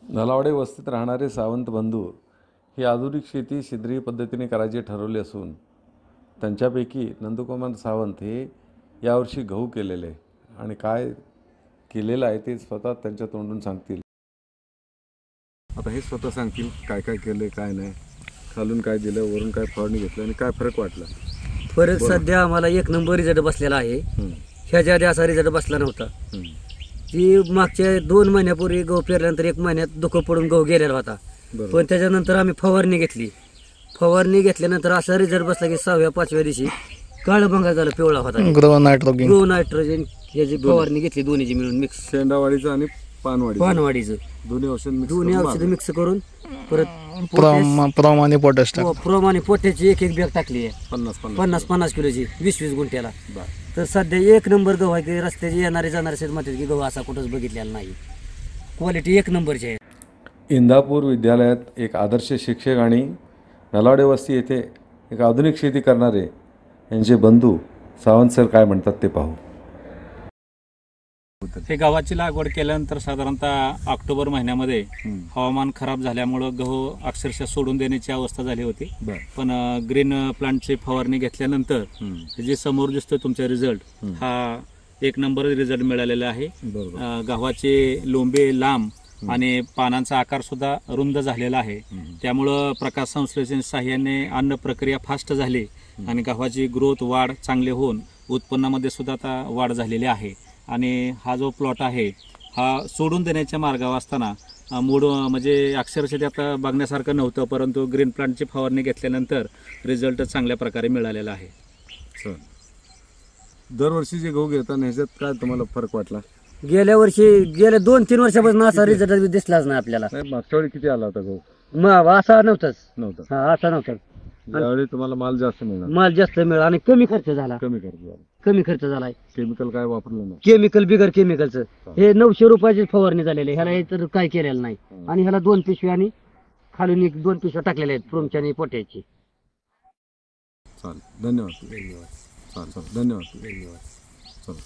नलावडे वस्तीत राहणारे सावंत बंधू ही आधुनिक शेती सेंद्रिय पद्धतीने करायचे ठरवले असून त्यांच्यापैकी नंदकुमार सावंत हे यावर्षी गहू केलेले आणि काय केलेलं आहे ते स्वतः त्यांच्या तोंडून सांगतील। आता हे स्वतः सांगतील काय काय केले काय नाही, खालून काय दिलं, वरून काय फवारणी घेतलं आणि काय फरक वाटला। फरक सध्या आम्हाला एक नंबर रिझल्ट बसलेला आहे। ह्याच्या आधी असा रिझल्ट बसला नव्हता। ती मागच्या 2 महिन्यापूर्वी गहू पेरल्यानंतर 1 महिन्यात धुकं पडून गहू गेलेला होता, पण त्याच्यानंतर आम्ही फवारणी घेतली। फवारणी घेतल्यानंतर असा रिझल्ट बसला की 6व्या-5व्या दिवशी काळभंगार झाला, पिवळा होता। ग्रो नायट्रोजन याची फवारणी घेतली, दोन्हीची मिळून मिक्स, शेंडावाडीचं आणि पानवाडीचं दोन्ही औषध मिक्स करून परत प्रमाणे पोटॅश प्रमाणे पोट्याची एक बॅग टाकली आहे 50 किलोची 20-20 गुंठ्याला। तर सध्या एक नंबर गहू आहे की रस्त्याचे येणारे जाणारे शेत म्हणतात की गहू असा कुठंच बघितलेला नाही, क्वालिटी एक नंबरची आहे। इंदापूर विद्यालयात एक आदर्श शिक्षक आणि नलावडे वस्ती येथे एक आधुनिक शेती करणारे यांचे बंधू सावंत सर काय म्हणतात ते पाहू। हे गव्हाची लागवड केल्यानंतर साधारणतः ऑक्टोबर महिन्यामध्ये हवामान खराब झाल्यामुळं गहू अक्षरशः सोडून देण्याची अवस्था झाली होती। पण ग्रीन प्लांटची फवारणी घेतल्यानंतर जे समोर दिसतो तुमचा रिझल्ट हा एक नंबर रिझल्ट मिळालेला आहे। गव्हाचे लोंबे लांब आणि पानांचा आकार सुद्धा रुंद झालेला आहे, त्यामुळं प्रकाश संश्लेषण साह्याने अन्न प्रक्रिया फास्ट झाली आणि गव्हाची ग्रोथ वाढ चांगली होऊन उत्पन्नामध्ये सुद्धा आता वाढ झालेली आहे। आणि हा जो प्लॉट आहे हा सोडून देण्याच्या मार्गावर असताना मूळ म्हणजे अक्षरशः ते आता बघण्यासारखं नव्हतं, परंतु ग्रीन प्लांटची फवारणी घेतल्यानंतर रिझल्ट चांगल्या प्रकारे मिळालेला आहे। दरवर्षी जे गहू घेताना ह्याच्यात काय तुम्हाला फरक वाटला? गेल्या 2-3 वर्षापासून असा रिझल्ट दिसलाच नाही आपल्याला। मागच्या वेळी किती आला होता गहू? असा नव्हता। असा नव्हता। यावेळी तुम्हाला माल जास्त मिळाला आणि कमी खर्च झाला। कमी खर्च झालाय। केमिकल काय वापरलं नाही? केमिकल बिगर केमिकलचं हे 900 रुपयाची फवारणी झालेली, ह्याला तर काय केलेलं नाही। आणि ह्याला 2 पिशव्या आणि खालून 2 पिशव्या टाकलेल्या आहेत प्रोमच्या आणि पोट्याची। चालेल, धन्यवाद। धन्यवाद।